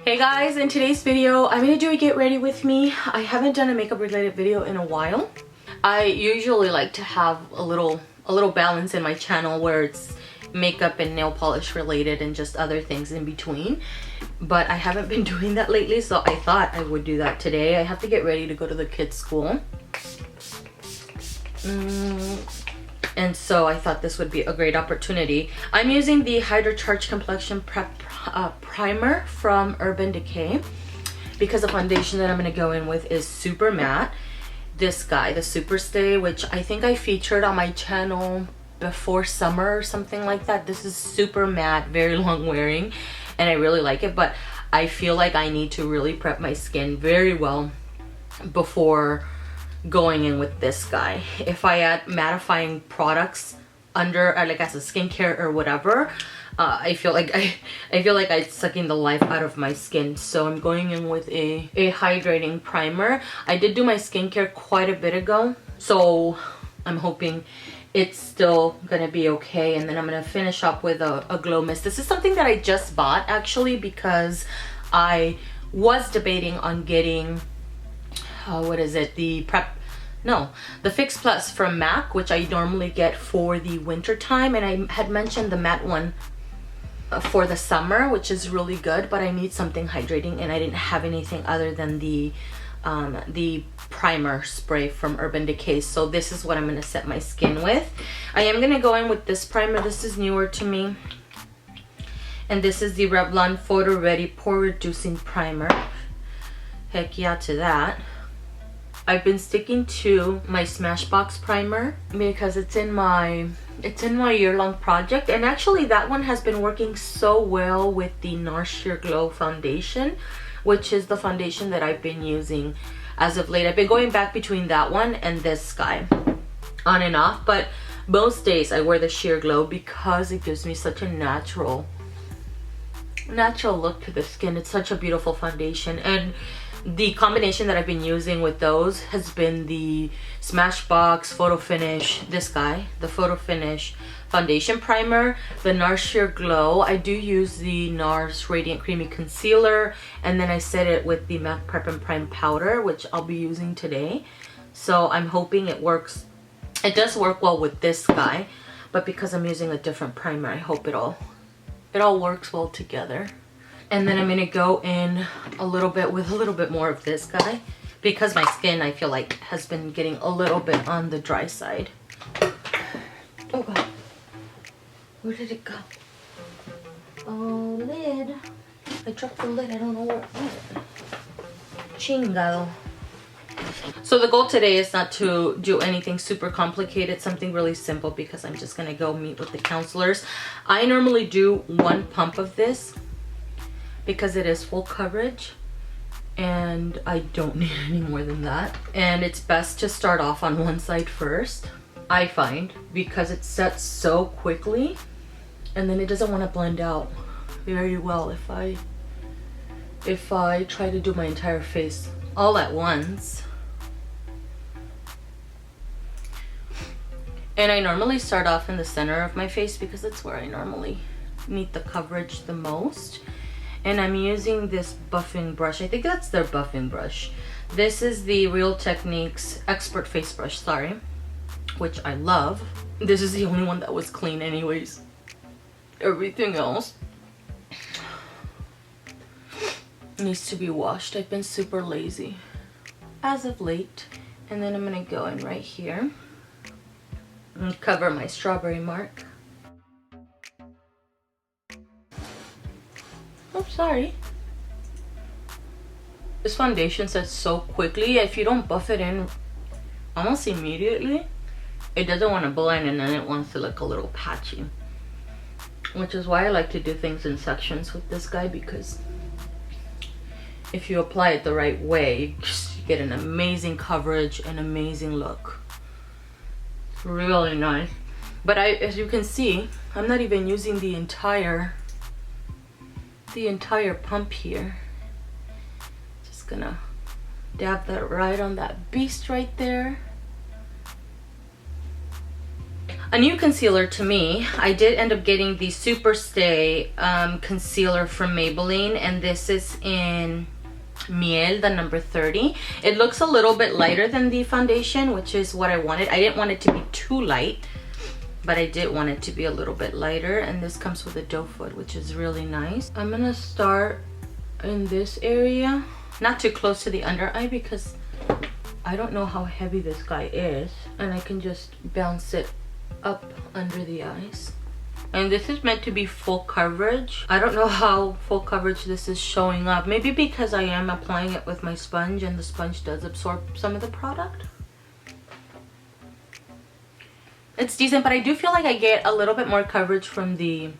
Hey guys, in today's video I'm gonna do a get ready with me. I haven't done a makeup related video in a while. I usually like to have a little balance in my channel where it's makeup and nail polish related and just other things in between, but I haven't been doing that lately, so I thought I would do that today. I have to get ready to go to the kids' school, and so I thought this would be a great opportunity. I'm using the Hydra Charge Complexion Primer from Urban Decay because the foundation that I'm going to go in with is super matte. This guy, the Super Stay, which I think I featured on my channel before summer or something like that. This is super matte, very long wearing, and I really like it, but I feel like I need to really prep my skin very well before going in with this guy. If I add mattifying products under like as a skincare or whatever, I feel like I'm sucking the life out of my skin. So I'm going in with a hydrating primer. I did do my skincare quite a bit ago, so I'm hoping it's still gonna be okay. And then I'm gonna finish up with a glow mist. This is something that I just bought actually because I was debating on getting what is it, the Fix Plus from MAC, which I normally get for the winter time, and I had mentioned the matte one for the summer, which is really good, but I need something hydrating and I didn't have anything other than the primer spray from Urban Decay. So this is what I'm going to set my skin with. I am going to go in with this primer. This is newer to me, and this is the Revlon Photo Ready Pore Reducing Primer. Heck yeah to that. I've been sticking to my Smashbox primer because it's in my year-long project, and actually that one has been working so well with the NARS Sheer Glow foundation, which is the foundation that I've been using as of late. I've been going back between that one and this guy on and off, but most days I wear the Sheer Glow because it gives me such a natural look to the skin. It's such a beautiful foundation, and the combination that I've been using with those has been the Smashbox Photo Finish, this guy, the Photo Finish foundation primer, the NARS Sheer Glow. I do use the NARS Radiant Creamy Concealer, and then I set it with the MAC Prep and Prime powder, which I'll be using today. So I'm hoping it works. It does work well with this guy, but because I'm using a different primer, I hope it all works well together. And then I'm gonna go in a little bit with a little bit more of this guy because my skin, I feel like, has been getting a little bit on the dry side. Oh god, where did it go? Oh, lid. I dropped the lid, I don't know where it went. Chingado. So the goal today is not to do anything super complicated, something really simple, because I'm just gonna go meet with the counselors. I normally do one pump of this because it is full coverage and I don't need any more than that. And it's best to start off on one side first, I find, because it sets so quickly and then it doesn't want to blend out very well if I try to do my entire face all at once. And I normally start off in the center of my face because that's where I normally need the coverage the most. And I'm using this buffing brush. I think that's their buffing brush. This is the Real Techniques Expert Face Brush, sorry, which I love. This is the only one that was clean anyways. Everything else needs to be washed. I've been super lazy as of late. And then I'm gonna go in right here and cover my strawberry mark. Oh, sorry. This foundation sets so quickly. If you don't buff it in almost immediately, it doesn't want to blend and then it wants to look a little patchy. Which is why I like to do things in sections with this guy, because if you apply it the right way, you get an amazing coverage and amazing look. It's really nice. But as you can see, I'm not even using the entire pump here. Just gonna dab that right on that beast right there. a new concealer to me. I did end up getting the Superstay concealer from Maybelline, and this is in Miel, the number 30. It looks a little bit lighter than the foundation, which is what I wanted. I didn't want it to be too light, but I did want it to be a little bit lighter, and this comes with a doe foot, which is really nice. I'm gonna start in this area, not too close to the under eye because I don't know how heavy this guy is, and I can just bounce it up under the eyes. And this is meant to be full coverage. I don't know how full coverage this is showing up. Maybe because I am applying it with my sponge, and the sponge does absorb some of the product. It's decent, but I do feel like I get a little bit more coverage from the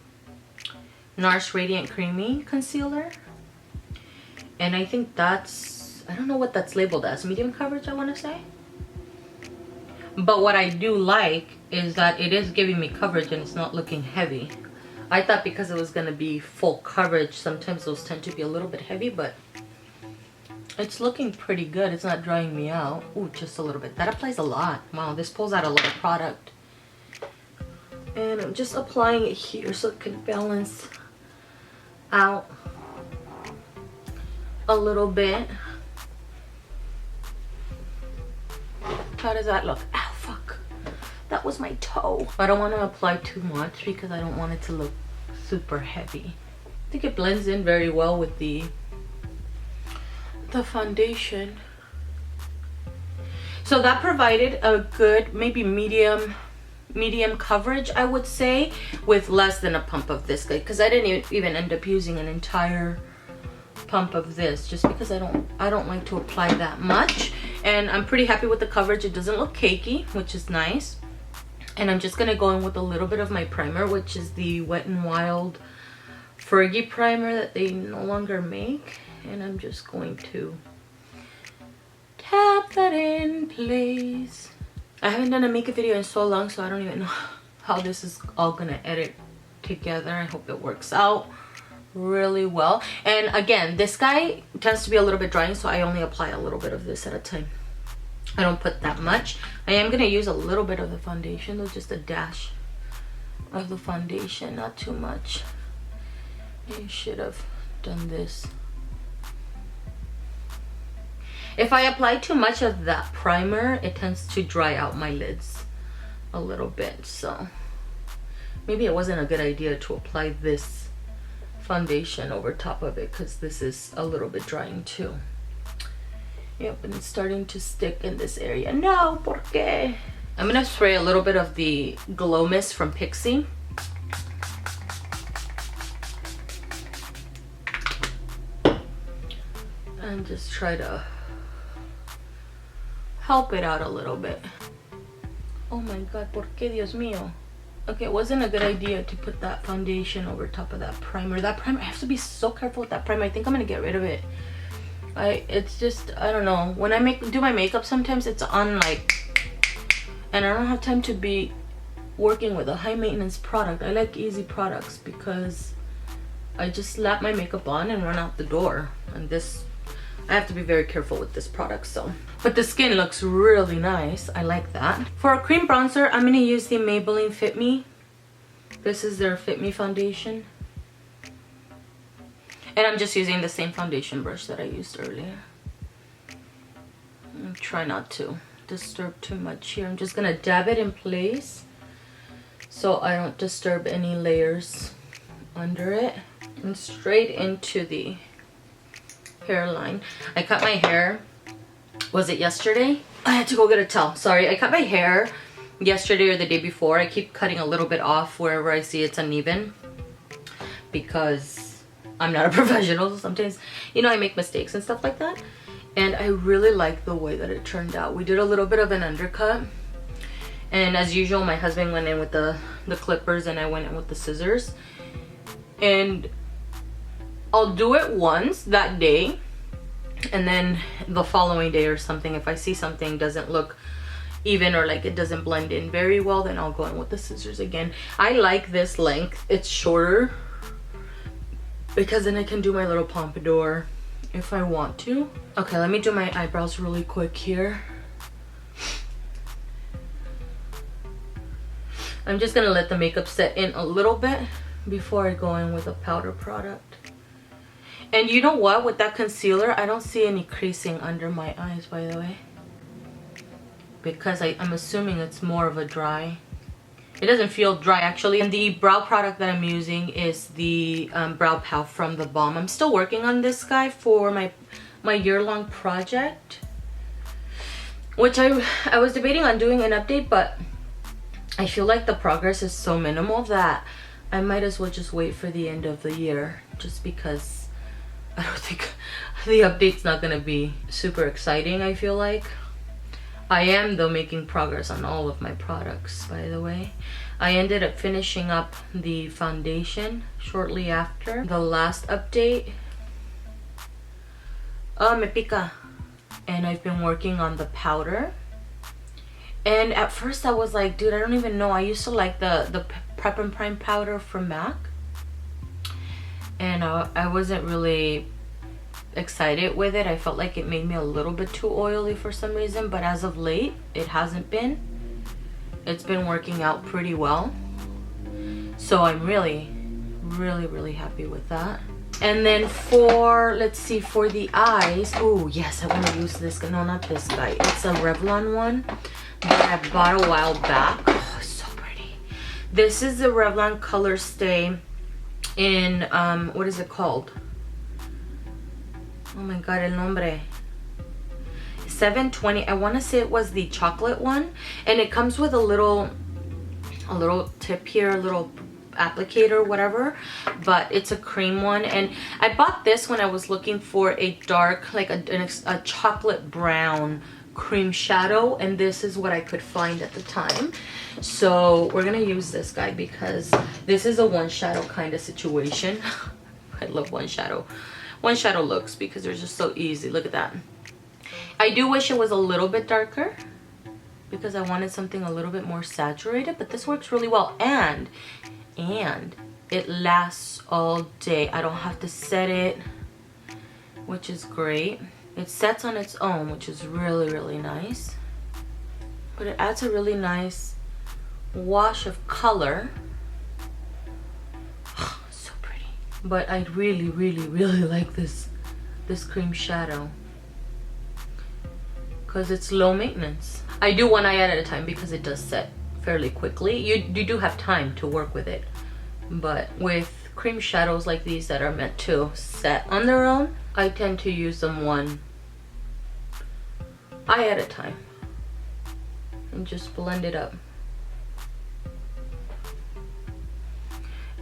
NARS Radiant Creamy Concealer. And I think that's, I don't know what that's labeled as, medium coverage, I want to say. But what I do like is that it is giving me coverage and it's not looking heavy. I thought because it was going to be full coverage, sometimes those tend to be a little bit heavy, but it's looking pretty good. It's not drying me out. Ooh, just a little bit. That applies a lot. Wow, this pulls out a lot of product. And I'm just applying it here so it can balance out a little bit. How does that look? Ow, fuck. That was my toe. I don't want to apply too much because I don't want it to look super heavy. I think it blends in very well with the foundation. So that provided a good, maybe medium coverage, I would say, with less than a pump of this guy, because I didn't even end up using an entire pump of this just because I don't like to apply that much. And I'm pretty happy with the coverage. It doesn't look cakey, which is nice. And I'm just gonna go in with a little bit of my primer, which is the Wet n Wild Fergie primer that they no longer make. And I'm just going to tap that in place. I haven't done a makeup video in so long, so I don't even know how this is all gonna edit together. I hope it works out really well. And again, this guy tends to be a little bit drying, so I only apply a little bit of this at a time. I don't put that much. I am gonna use a little bit of the foundation though, just a dash of the foundation, not too much. I should have done this. If I apply too much of that primer, it tends to dry out my lids a little bit, so maybe it wasn't a good idea to apply this foundation over top of it, because this is a little bit drying too. Yep, and it's starting to stick in this area. No, ¿por qué? I'm gonna spray a little bit of the Glow Mist from Pixie. And just try to help it out a little bit. Oh my god, ¿por qué, Dios mío? Okay, it wasn't a good idea to put that foundation over top of that primer. That primer, I have to be so careful with that primer. I think I'm gonna get rid of it. It's just, I don't know. When I do my makeup, sometimes it's on and I don't have time to be working with a high maintenance product. I like easy products because I just slap my makeup on and run out the door. And this, I have to be very careful with this product, so. But the skin looks really nice. I like that. For a cream bronzer, I'm gonna use the Maybelline Fit Me. This is their Fit Me foundation. And I'm just using the same foundation brush that I used earlier. Try not to disturb too much here. I'm just gonna dab it in place so I don't disturb any layers under it. And straight into the hairline. I cut my hair, was it yesterday? I had to go get a towel. Sorry, I cut my hair yesterday or the day before. I keep cutting a little bit off wherever I see it's uneven because I'm not a professional. Sometimes, you know, I make mistakes and stuff like that. And I really like the way that it turned out. We did a little bit of an undercut. And as usual, my husband went in with the clippers and I went in with the scissors. And I'll do it once that day. And then the following day or something, if I see something doesn't look even or like it doesn't blend in very well, then I'll go in with the scissors again. I like this length. It's shorter because then I can do my little pompadour if I want to. Okay, let me do my eyebrows really quick here. I'm just gonna let the makeup set in a little bit before I go in with a powder product. And you know what, with that concealer, I don't see any creasing under my eyes, by the way, because I'm assuming it's more of a dry. It doesn't feel dry actually. And the brow product that I'm using is the brow pow from the Balm. I'm still working on this guy for my year-long project, which I was debating on doing an update, but I feel like the progress is so minimal that I might as well just wait for the end of the year, just because I don't think the update's not gonna be super exciting. I feel like I am though making progress on all of my products, by the way. I ended up finishing up the foundation shortly after the last update. Oh, me pica. And I've been working on the powder. And at first I was like, dude, I don't even know. I used to like the Prep and Prime powder from MAC. And I wasn't really excited with it. I felt like it made me a little bit too oily for some reason, but as of late it hasn't been. It's been working out pretty well, so I'm really happy with that. And then for, let's see, for the eyes, oh yes, I want to use this. No, not this guy. It's a Revlon one that I bought a while back. Oh, it's so pretty. This is the Revlon Color Stay in what is it called? Oh my god, el nombre. 720. I want to say it was the chocolate one, and it comes with a little tip here, a little applicator, whatever, but it's a cream one. And I bought this when I was looking for a dark, like a chocolate brown cream shadow, and this is what I could find at the time. So we're gonna use this guy because this is a one shadow kind of situation. I love one shadow looks because they're just so easy. Look at that. I do wish it was a little bit darker because I wanted something a little bit more saturated, but this works really well, and it lasts all day. I don't have to set it, which is great. It sets on its own, which is really nice, but it adds a really nice wash of color. So pretty. But I really like this cream shadow because it's low maintenance. I do one eye at a time because it does set fairly quickly. You do have time to work with it, but with cream shadows like these that are meant to set on their own, I tend to use them one eye at a time and just blend it up.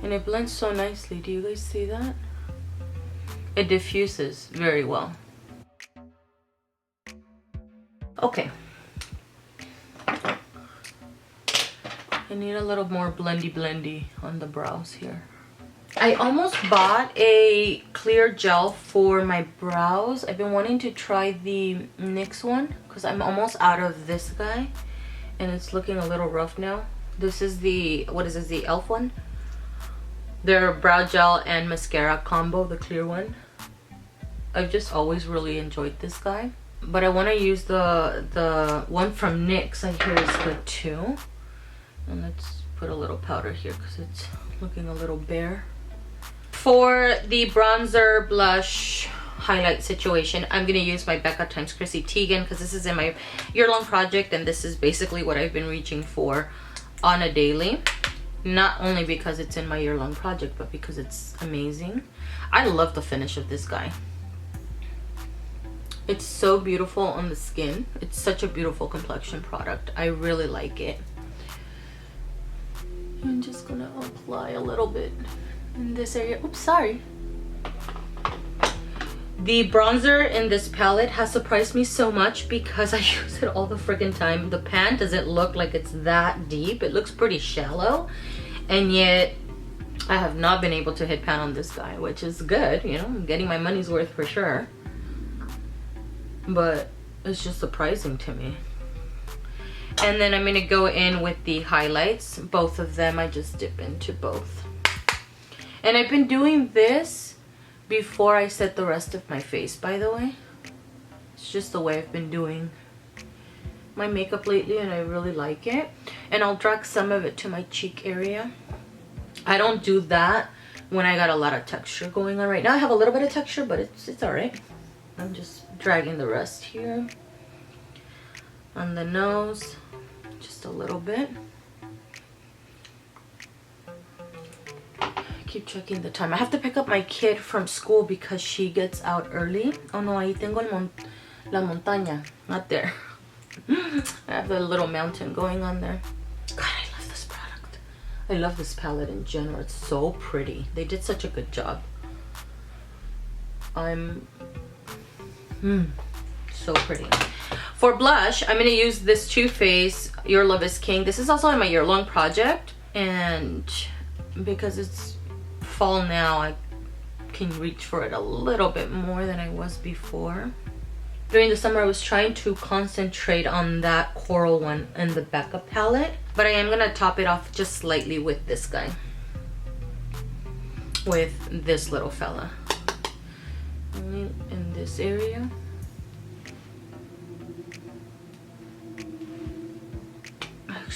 And it blends so nicely. Do you guys see that? It diffuses very well. Okay. I need a little more blendy on the brows here. I almost bought a clear gel for my brows. I've been wanting to try the NYX one because I'm almost out of this guy and it's looking a little rough now. This is the, what is this, the e.l.f. one? Their brow gel and mascara combo, the clear one. I've just always really enjoyed this guy, but I want to use the one from NYX. I hear is good too. And let's put a little powder here because it's looking a little bare. For the bronzer blush highlight situation, I'm going to use my beccaXchrissy Teagan because this is in my year-long project, and this is basically what I've been reaching for on a daily. Not only because it's in my year-long project, but because it's amazing. I love the finish of this guy. It's so beautiful on the skin. It's such a beautiful complexion product. I really like it. I'm just gonna apply a little bit in this area. Oops, sorry. The bronzer in this palette has surprised me so much because I use it all the freaking time. The pan doesn't look like it's that deep. It looks pretty shallow, and yet I have not been able to hit pan on this guy, which is good. You know, I'm getting my money's worth for sure. But it's just surprising to me. And then I'm gonna go in with the highlights. Both of them, I just dip into both. And I've been doing this before I set the rest of my face, by the way. It's just the way I've been doing my makeup lately and I really like it. And I'll drag some of it to my cheek area. I don't do that when I got a lot of texture going on. Right now I have a little bit of texture, but it's all right. I'm just dragging the rest here on the nose, just a little bit. Keep checking the time. I have to pick up my kid from school because she gets out early. Oh no, ahí tengo la montaña. Not there. I have a little mountain going on there. God, I love this product. I love this palette in general. It's so pretty. They did such a good job. So pretty. For blush, I'm going to use this Too Faced Your Love is King. This is also in my year-long project. And because it's fall now, I can reach for it a little bit more than I was before. During the summer, I was trying to concentrate on that coral one in the Becca palette, but I am gonna top it off just slightly with this guy, with this little fella, only in this area.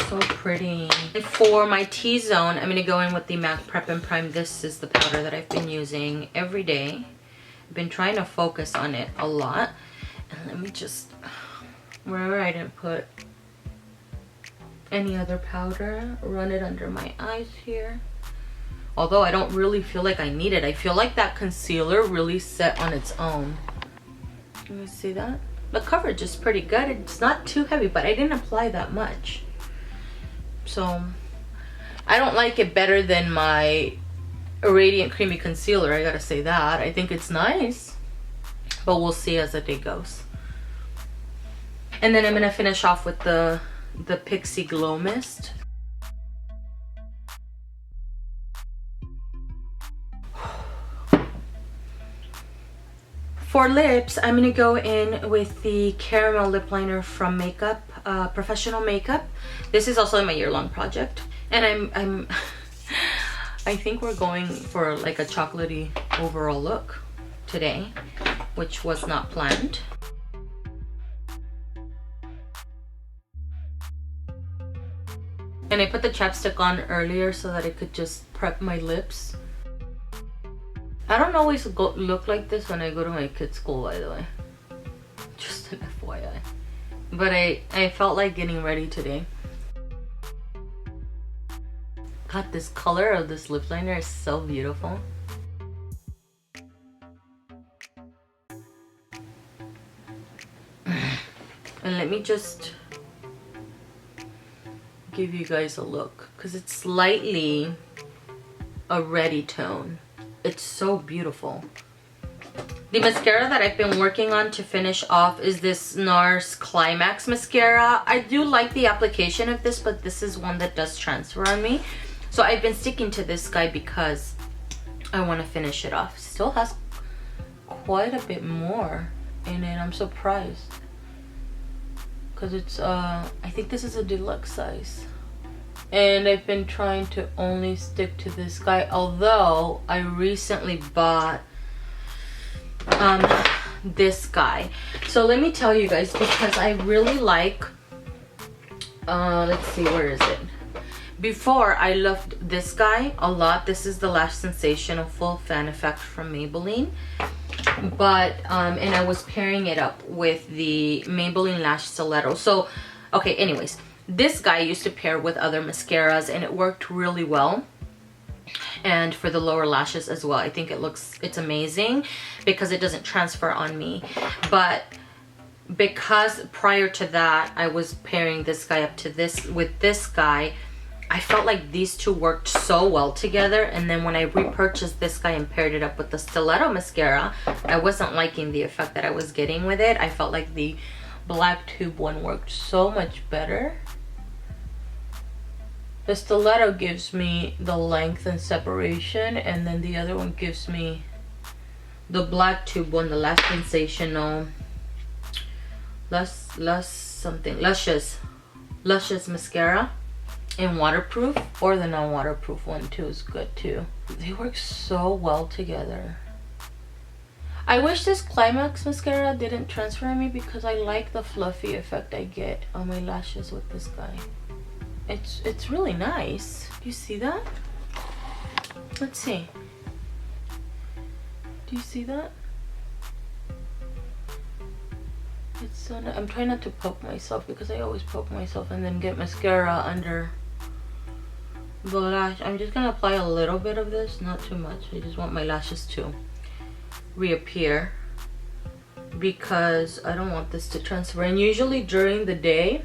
So pretty. And for my T-zone, I'm gonna go in with the MAC Prep and Prime. This is the powder that I've been using every day. I've been trying to focus on it a lot. And let me just, wherever I didn't put any other powder, run it under my eyes here. Although I don't really feel like I need it. I feel like that concealer really set on its own. Can you see that? The coverage is pretty good. It's not too heavy, but I didn't apply that much. So I don't like it better than my Radiant Creamy Concealer, I gotta say that. I think it's nice, but we'll see as the day goes. And then I'm gonna finish off with the Pixie Glow Mist. For lips, I'm gonna go in with the Caramel Lip Liner from Makeup, Professional Makeup. This is also in my year-long project. And I think we're going for like a chocolatey overall look today, which was not planned. And I put the chapstick on earlier so that I could just prep my lips. I don't always look like this when I go to my kid's school, by the way. Just an FYI. But I felt like getting ready today. God, this color of this lip liner is so beautiful. And let me just give you guys a look, because it's slightly a reddy tone. It's so beautiful. The mascara that I've been working on to finish off is this NARS Climax mascara. I do like the application of this, but this is one that does transfer on me. So I've been sticking to this guy because I want to finish it off. Still has quite a bit more in it. I'm surprised. Because it's, I think this is a deluxe size. And I've been trying to only stick to this guy, although I recently bought this guy. So let me tell you guys, because I really like, let's see, where is it? Before, I loved this guy a lot. This is the Lash Sensational Full Fan Effect from Maybelline. But, and I was pairing it up with the Maybelline Lash Stiletto. So, okay, anyways. This guy used to pair with other mascaras and it worked really well. And for the lower lashes as well. I think it's amazing because it doesn't transfer on me. But because prior to that, I was pairing this guy up to this with this guy, I felt like these two worked so well together. And then when I repurchased this guy and paired it up with the Stiletto mascara, I wasn't liking the effect that I was getting with it. I felt like the black tube one worked so much better. The Stiletto gives me the length and separation, and then the other one gives me the black tube one, the Lash Sensational Luscious mascara in waterproof, or the non-waterproof one too is good too. They work so well together. I wish this Climax mascara didn't transfer on me because I like the fluffy effect I get on my lashes with this guy. It's really nice. Do you see that? Let's see. Do you see that? It's so nice. I'm trying not to poke myself because I always poke myself and then get mascara under the lash. I'm just gonna apply a little bit of this, not too much. I just want my lashes to reappear because I don't want this to transfer. And usually during the day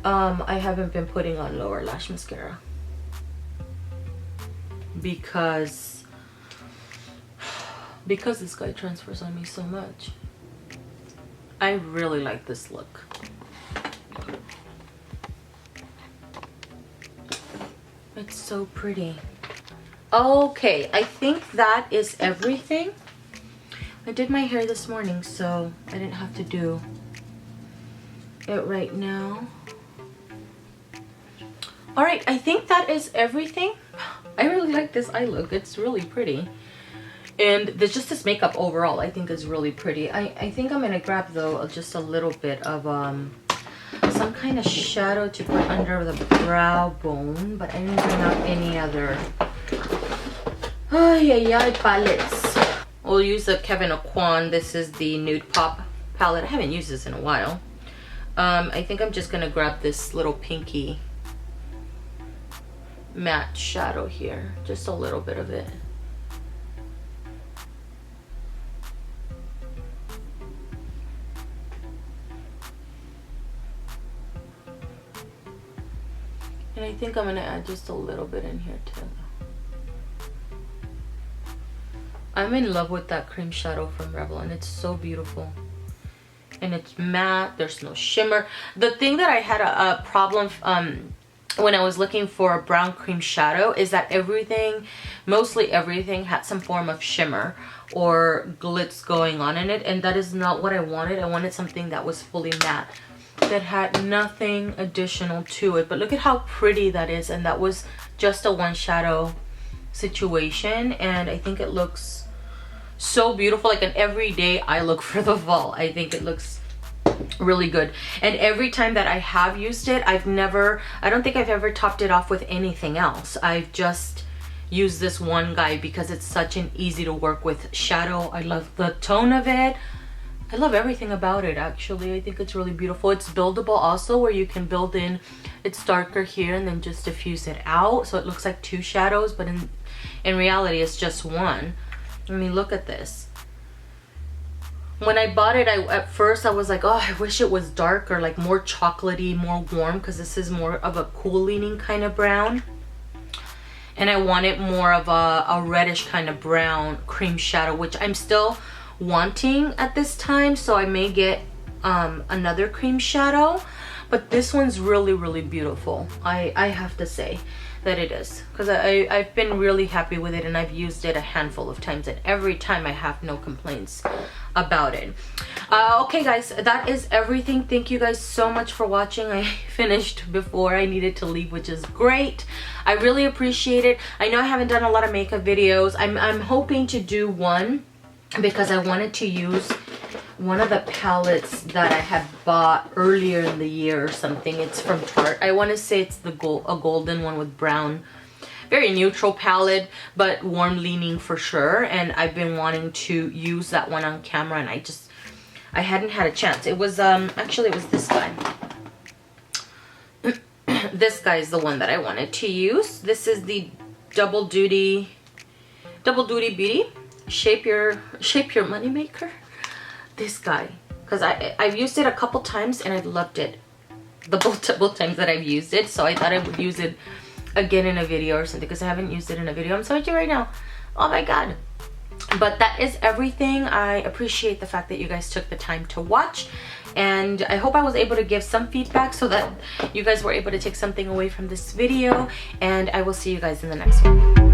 I haven't been putting on lower lash mascara because this guy transfers on me so much. I really like this look. It's so pretty. Okay, I think that is everything. I did my hair this morning, so I didn't have to do it right now. All right, I think that is everything. I really like this eye look. It's really pretty. And there's just this makeup overall I think is really pretty. I think I'm gonna grab though just a little bit of some kind of shadow to put under the brow bone, but I didn't bring out any other palettes. We'll use the Kevin Aucoin. This is the Nude Pop palette. I haven't used this in a while. I think I'm just gonna grab this little pinky matte shadow here, just a little bit of it. And I think I'm gonna add just a little bit in here too. I'm in love with that cream shadow from Revlon. It's so beautiful. And it's matte, there's no shimmer. The thing that I had a problem when I was looking for a brown cream shadow is that mostly everything had some form of shimmer or glitz going on in it, and that is not what I wanted. I wanted something that was fully matte, that had nothing additional to it. But look at how pretty that is, and that was just a one shadow situation, and I think it looks so beautiful, like an everyday eye look for the fall. I think it looks really good. And every time that I have used it, I don't think I've ever topped it off with anything else. I've just used this one guy because it's such an easy to work with shadow. I love the tone of it. I love everything about it, actually. I think it's really beautiful. It's buildable also, where you can build in, it's darker here and then just diffuse it out, so it looks like two shadows, but in reality it's just one. I mean, look at this. When I bought it, at first I was like, oh, I wish it was darker, like more chocolatey, more warm, because this is more of a cool leaning kind of brown. And I wanted more of a reddish kind of brown cream shadow, which I'm still wanting at this time, so I may get another cream shadow. But this one's really, really beautiful. I have to say that it is, because I've been really happy with it, and I've used it a handful of times, and every time I have no complaints about it. Okay guys, that is everything. Thank you guys so much for watching. I finished before I needed to leave, which is great. I really appreciate it. I know I haven't done a lot of makeup videos. I'm hoping to do one, because I wanted to use one of the palettes that I had bought earlier in the year or something. It's from Tarte. I want to say it's a golden one with brown. Very neutral palette, but warm leaning for sure. And I've been wanting to use that one on camera, and I hadn't had a chance. It was actually it was this guy. This guy is the one that I wanted to use. This is the Double Duty Beauty Shape Your Moneymaker. This guy, because I've used it a couple times and I've loved it both times that I've used it, so I thought I would use it again in a video or something, because I haven't used it in a video. I'm so itchy right now, oh my god. But that is everything. I appreciate the fact that you guys took the time to watch, and I hope I was able to give some feedback so that you guys were able to take something away from this video, and I will see you guys in the next one.